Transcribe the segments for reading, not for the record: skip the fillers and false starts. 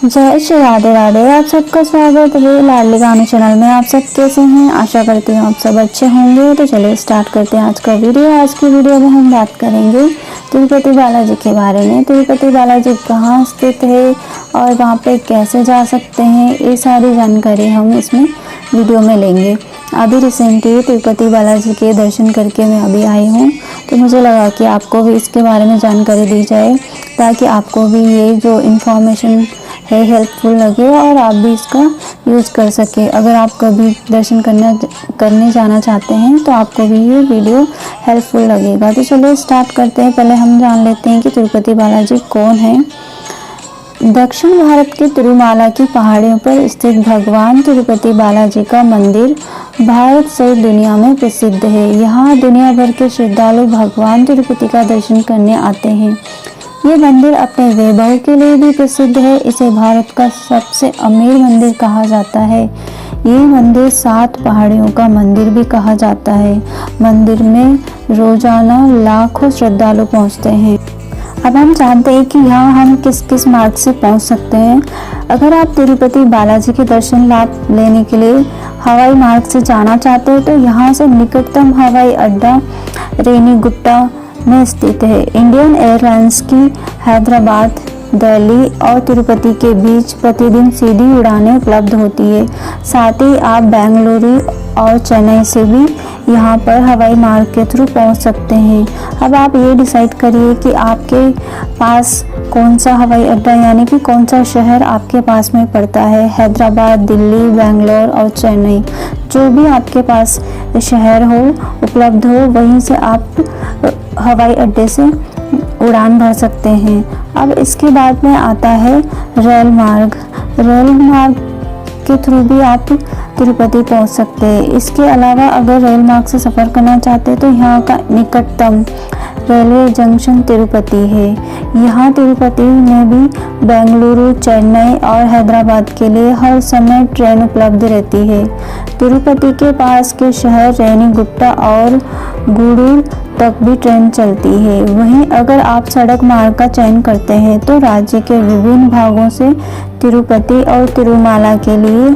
जय श्री राधे राधे। आप सबका स्वागत है लाडली गाने चैनल में। आप सब कैसे हैं? आशा करती हूँ आप सब अच्छे होंगे। तो चलिए स्टार्ट करते हैं आज का वीडियो। आज की वीडियो में हम बात करेंगे तिरुपति बालाजी के बारे में। तिरुपति बालाजी कहाँ स्थित है और वहाँ पे कैसे जा सकते हैं, ये सारी जानकारी हम इसमें वीडियो में लेंगे। अभी रिसेंटली तिरुपति बालाजी के दर्शन करके मैं अभी आई हूँ, तो मुझे लगा कि आपको भी इसके बारे में जानकारी दी जाए ताकि आपको भी ये जो इन्फॉर्मेशन है हेल्पफुल लगे और आप भी इसका यूज़ कर सके। अगर आप कभी दर्शन करने जाना चाहते हैं तो आपको भी ये वीडियो हेल्पफुल लगेगा। तो चलिए स्टार्ट करते हैं। पहले हम जान लेते हैं कि तिरुपति बालाजी कौन है। दक्षिण भारत के तिरुमाला की पहाड़ियों पर स्थित भगवान तिरुपति बालाजी का मंदिर भारत सहित दुनिया में प्रसिद्ध है। यहाँ दुनिया भर के श्रद्धालु भगवान तिरुपति का दर्शन करने आते हैं। ये मंदिर अपने वैभव के लिए भी प्रसिद्ध है। इसे भारत का सबसे अमीर मंदिर कहा जाता है। ये मंदिर 7 पहाड़ियों का मंदिर भी कहा जाता है। मंदिर में रोजाना लाखों श्रद्धालु पहुंचते हैं। अब हम जानते हैं कि यहाँ हम किस किस मार्ग से पहुंच सकते हैं। अगर आप तिरुपति बालाजी के दर्शन लाभ लेने के लिए हवाई मार्ग से जाना चाहते हैं तो यहाँ से निकटतम हवाई अड्डा रेनीगुट्टा में स्थित है। इंडियन एयरलाइंस की हैदराबाद, दिल्ली और तिरुपति के बीच प्रतिदिन सीधी उड़ानें उपलब्ध होती है। साथ ही आप बेंगलुरु और चेन्नई से भी यहाँ पर हवाई मार्ग के थ्रू पहुँच सकते हैं। अब आप ये डिसाइड करिए कि आपके पास कौन सा हवाई अड्डा यानी कि कौन सा शहर आपके पास में पड़ता है। हैदराबाद, दिल्ली, बेंगलोर और चेन्नई, जो भी आपके पास शहर हो उपलब्ध हो, वहीं से आप हवाई अड्डे से उड़ान भर सकते हैं। अब इसके बाद में आता है रेल मार्ग। रेल मार्ग के थ्रू भी आप तिरुपति पहुंच सकते हैं। इसके अलावा अगर रेल मार्ग से सफ़र करना चाहते हैं तो यहाँ का निकटतम रेलवे जंक्शन तिरुपति है। यहाँ तिरुपति में भी बेंगलुरु, चेन्नई और हैदराबाद के लिए हर समय ट्रेन उपलब्ध रहती है। तिरुपति के पास के शहर रेनीगुट्टा और गूडूर तक भी ट्रेन चलती है। वहीं अगर आप सड़क मार्ग का चयन करते हैं तो राज्य के विभिन्न भागों से तिरुपति और तिरुमाला के लिए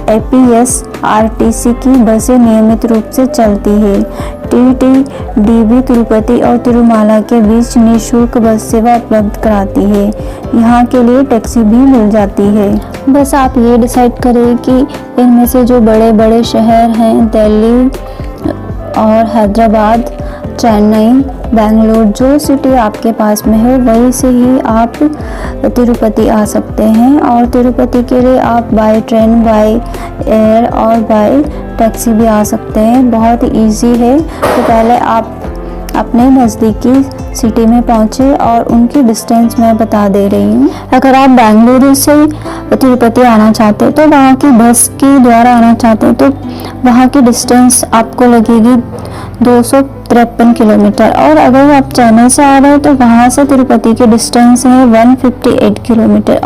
APSRTC की बसें नियमित रूप से चलती है। TTDB तिरुपति और तिरुमाला के बीच निःशुल्क बस सेवा उपलब्ध कराती है। यहाँ के लिए टैक्सी भी मिल जाती है। बस आप ये डिसाइड करें कि इनमें से जो बड़े बड़े शहर हैं दिल्ली और हैदराबाद, चेन्नई, बेंगलोर, जो सिटी आपके पास में है वहीं से ही आप तिरुपति आ सकते हैं। और तिरुपति के लिए आप बाय ट्रेन, बाय एयर और बाय टैक्सी भी आ सकते हैं। बहुत इजी है। तो पहले आप अपने नज़दीकी सिटी में पहुँचे और उनकी डिस्टेंस मैं बता दे रही हूँ। अगर आप बेंगलुरु से तिरुपति आना चाहते हैं तो वहाँ की बस के द्वारा आना चाहते हैं तो वहाँ की डिस्टेंस आपको लगेगी 253 किलोमीटर। और अगर आप चेन्नई से आ रहे हैं तो वहाँ से तिरुपति की डिस्टेंस है 158 किलोमीटर।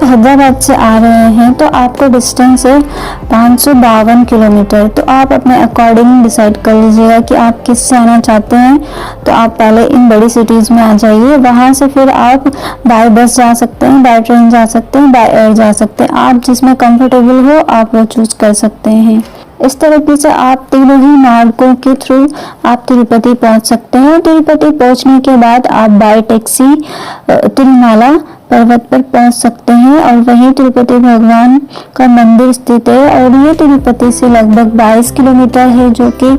हैदराबाद से आ रहे हैं तो आपको डिस्टेंस है 552 किलोमीटर। तो आप अपने अकॉर्डिंग डिसाइड कर लीजिएगा कि आप किस से आना चाहते हैं। तो आप पहले इन बड़ी सिटीज़ में आ जाइए, वहाँ से फिर आप बाय बस जा सकते हैं, बाय ट्रेन जा सकते हैं, बाय एयर जा सकते हैं। आप जिसमें कंफर्टेबल हो आप वो चूज़ कर सकते हैं। इस तरीके से आप तीनों ही मार्गों के थ्रू आप तिरुपति पहुंच सकते हैं। तिरुपति पहुंचने के बाद आप बाय टैक्सी तिरुमाला पर्वत पर पहुंच सकते हैं और वहीं तिरुपति भगवान का मंदिर स्थित है। और ये तिरुपति से लगभग 22 किलोमीटर है, जो कि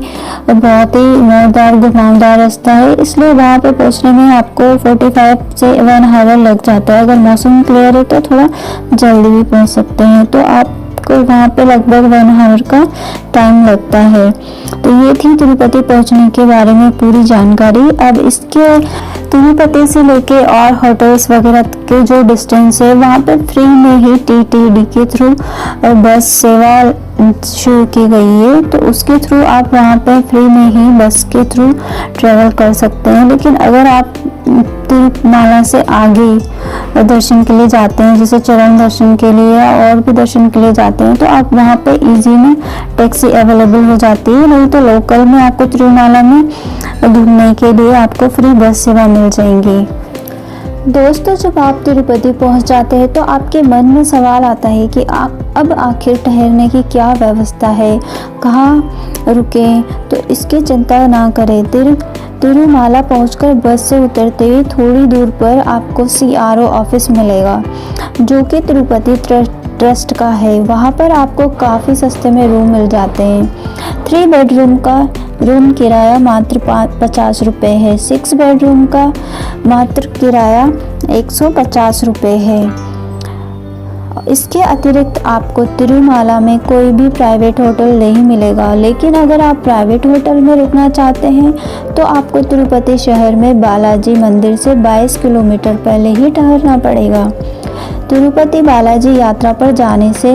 बहुत ही मजेदार घुमावदार रास्ता है। इसलिए वहाँ पे पहुँचने में आपको 45 से 1 आवर लग जाता है। अगर मौसम क्लियर है तो थोड़ा जल्दी भी पहुँच सकते हैं। तो आप को वहाँ पे लगभग 1 आवर का टाइम लगता है। तो ये थी तिरुपति पहुँचने के बारे में पूरी जानकारी। अब इसके तिरुपति से लेके और होटल्स वगैरह के जो डिस्टेंस है वहाँ पे फ्री में ही TTD के थ्रू बस सेवा शुरू की गई है। तो उसके थ्रू आप वहाँ पे फ्री में ही बस के थ्रू ट्रेवल कर सकते हैं। लेकिन अगर आप तिरुमाला से आगे दर्शन के लिए जाते हैं, जैसे चरण दर्शन के लिए या और भी दर्शन के लिए जाते हैं, तो आप वहाँ पे इजी में टैक्सी अवेलेबल हो जाती है। नहीं तो लोकल में आपको तिरुमाला में घूमने के लिए आपको फ्री बस सेवा मिल जाएंगी। दोस्तों, जब आप तिरुपति पहुंच जाते हैं तो आपके मन में सवाल आता है कि अब आखिर ठहरने की क्या व्यवस्था है, कहाँ रुकें। तो इसकी चिंता ना करें। तिरुमाला पहुंचकर बस से उतरते ही थोड़ी दूर पर आपको CRO ऑफिस मिलेगा, जो कि तिरुपति ट्रस्ट का है। वहाँ पर आपको काफ़ी सस्ते में रूम मिल जाते हैं। 3 बेडरूम का रूम किराया मात्र 50 रुपये है। 6 बेडरूम का मात्र किराया 150 रुपये है। इसके अतिरिक्त आपको तिरुमाला में कोई भी प्राइवेट होटल नहीं मिलेगा, लेकिन अगर आप प्राइवेट होटल में रुकना चाहते हैं तो आपको तिरुपति शहर में बालाजी मंदिर से 22 किलोमीटर पहले ही ठहरना पड़ेगा। तिरुपति बालाजी यात्रा पर जाने से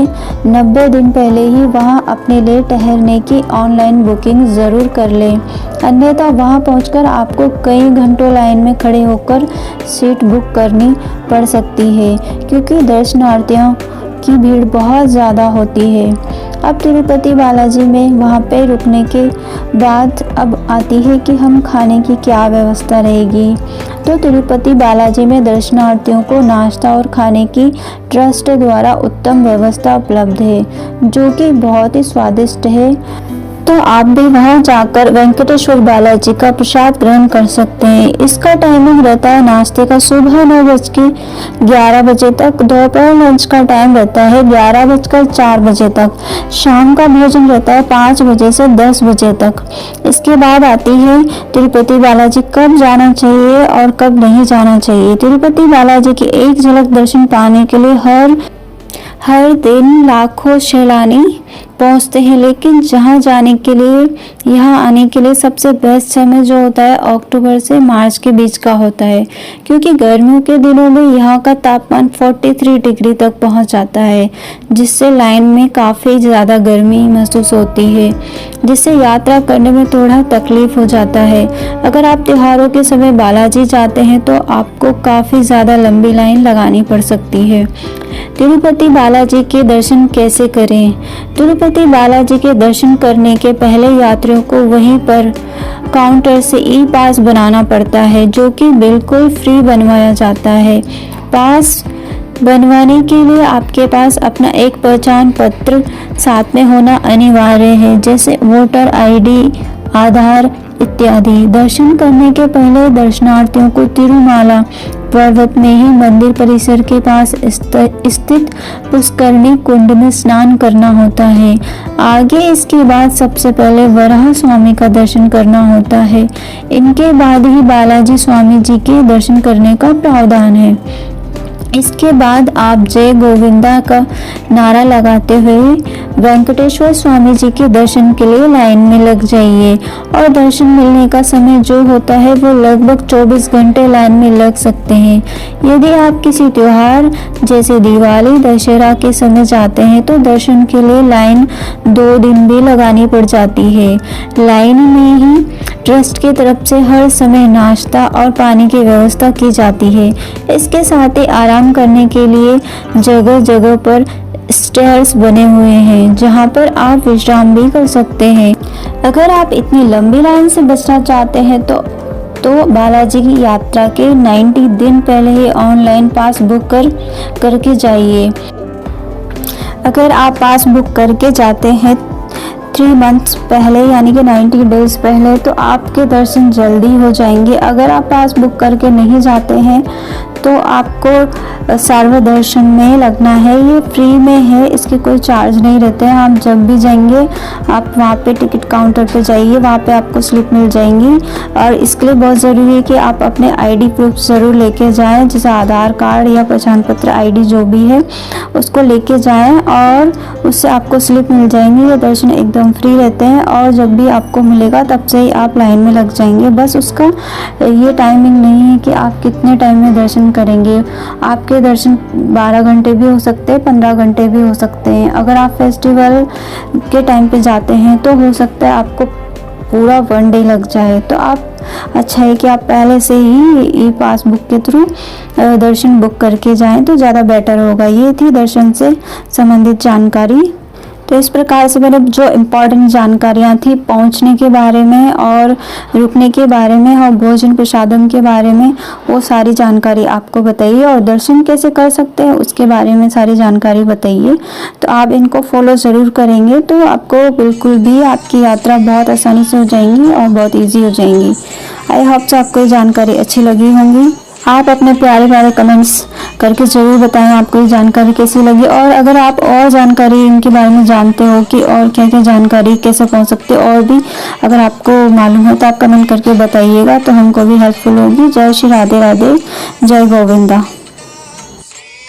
90 दिन पहले ही वहां अपने लिए ठहरने की ऑनलाइन बुकिंग ज़रूर कर लें, अन्यथा वहां पहुंचकर आपको कई घंटों लाइन में खड़े होकर सीट बुक करनी पड़ सकती है, क्योंकि दर्शनार्थियों की भीड़ बहुत ज़्यादा होती है। अब तिरुपति बालाजी में वहाँ पे रुकने के बाद अब आती है कि हम खाने की क्या व्यवस्था रहेगी। तो तिरुपति बालाजी में दर्शनार्थियों को नाश्ता और खाने की ट्रस्ट द्वारा उत्तम व्यवस्था उपलब्ध है, जो कि बहुत ही स्वादिष्ट है। तो आप भी वहां जाकर वेंकटेश्वर बालाजी का प्रसाद ग्रहण कर सकते हैं। इसका टाइमिंग रहता है नाश्ते का सुबह 9:11 बजे तक, दोपहर लंच का टाइम रहता है 11:04 बजे तक, शाम का भोजन रहता है 5 बजे से 10 बजे तक। इसके बाद आती है तिरुपति बालाजी कब जाना चाहिए और कब नहीं जाना चाहिए। तिरुपति बालाजी की एक झलक दर्शन पाने के लिए हर दिन लाखों सैलानी पहुंचते हैं, लेकिन जहां जाने के लिए यहाँ आने के लिए सबसे बेस्ट समय जो होता है अक्टूबर से मार्च के बीच का होता है, क्योंकि गर्मियों के दिनों में यहाँ का तापमान 43 डिग्री तक पहुंच जाता है, जिससे लाइन में काफ़ी ज़्यादा गर्मी महसूस होती है, जिससे यात्रा करने में थोड़ा तकलीफ हो जाता है। अगर आप त्योहारों के समय बालाजी जाते हैं तो आपको काफ़ी ज़्यादा लंबी लाइन लगानी पड़ सकती है। तिरुपति बालाजी के दर्शन कैसे करें? तिरुपति बालाजी के दर्शन करने के पहले यात्रियों को वहीं पर काउंटर से ई-पास बनाना पड़ता है, जो कि बिल्कुल फ्री बनवाया जाता है। पास बनवाने के लिए आपके पास अपना एक पहचान पत्र साथ में होना अनिवार्य है, जैसे वोटर ID, आधार इत्यादि। दर्शन करने के पहले दर्शनार्थियों को तिरुमाला पर्वत में ही मंदिर परिसर के पास स्थित पुष्करणी कुंड में स्नान करना होता है। आगे इसके बाद सबसे पहले वराह स्वामी का दर्शन करना होता है। इनके बाद ही बालाजी स्वामी जी के दर्शन करने का प्रावधान है। इसके बाद आप जय गोविंदा का नारा लगाते हुए वेंकटेश्वर स्वामी जी के दर्शन के लिए लाइन में लग जाइए, और दर्शन मिलने का समय जो होता है वो लगभग 24 घंटे लाइन में लग सकते हैं। यदि आप किसी त्योहार जैसे दिवाली, दशहरा के समय जाते हैं तो दर्शन के लिए लाइन 2 दिन भी लगानी पड़ जाती है। लाइन में ही ट्रस्ट की तरफ से हर समय नाश्ता और पानी की व्यवस्था की जाती है। इसके साथ ही आराम करने के लिए जगह जगह पर स्टेयर्स बने हुए हैं, जहां पर आप विश्राम भी कर सकते हैं। अगर आप इतनी लंबी लाइन से बचना चाहते हैं तो बालाजी की यात्रा के 90 दिन पहले ही ऑनलाइन पास बुक करके जाइए। अगर आप पास बुक करके जाते हैं 3 मंथ्स पहले, यानी कि 90 डेज पहले, तो आपके दर्शन जल्दी हो जाएंगे। अगर आप पास बुक करके नहीं जाते हैं तो आपको सर्व दर्शन में लगना है। ये फ्री में है, इसके कोई चार्ज नहीं रहते हैं। आप जब भी जाएंगे आप वहाँ पे टिकट काउंटर पे जाइए, वहाँ पे आपको स्लिप मिल जाएंगी। और इसके लिए बहुत ज़रूरी है कि आप अपने ID प्रूफ ज़रूर लेके जाएं, जैसे आधार कार्ड या पहचान पत्र ID जो भी है उसको लेके जाएं, और उससे आपको स्लिप मिल जाएंगी। ये दर्शन एकदम फ्री रहते हैं, और जब भी आपको मिलेगा तब से ही आप लाइन में लग जाएंगे। बस उसका ये टाइमिंग नहीं है कि आप कितने टाइम में दर्शन करेंगे। आपके दर्शन 12 घंटे भी हो सकते हैं, 15 घंटे भी हो सकते हैं। अगर आप फेस्टिवल के टाइम पे जाते हैं तो हो सकता है आपको पूरा 1 डे लग जाए। तो आप अच्छा है कि आप पहले से ही ई-पास बुक के थ्रू दर्शन बुक करके जाएं तो ज़्यादा बेटर होगा। ये थी दर्शन से संबंधित जानकारी। तो इस प्रकार से मैंने जो इम्पोर्टेंट जानकारियाँ थी पहुँचने के बारे में और रुकने के बारे में और भोजन प्रसादम के बारे में, वो सारी जानकारी आपको बताइए और दर्शन कैसे कर सकते हैं उसके बारे में सारी जानकारी बताइए। तो आप इनको फॉलो ज़रूर करेंगे तो आपको बिल्कुल भी आपकी यात्रा बहुत आसानी से हो जाएंगी और बहुत ईजी हो जाएंगी। आई होप सो आपको ये जानकारी अच्छी लगी होंगी। आप अपने प्यारे प्यारे कमेंट्स करके ज़रूर बताएं आपको ये जानकारी कैसी लगी, और अगर आप और जानकारी इनके बारे में जानते हो कि और क्या क्या जानकारी कैसे पहुंच सकते हो और भी अगर आपको मालूम है तो आप कमेंट करके बताइएगा, तो हमको भी हेल्पफुल होगी। जय श्री राधे राधे, जय गोविंदा।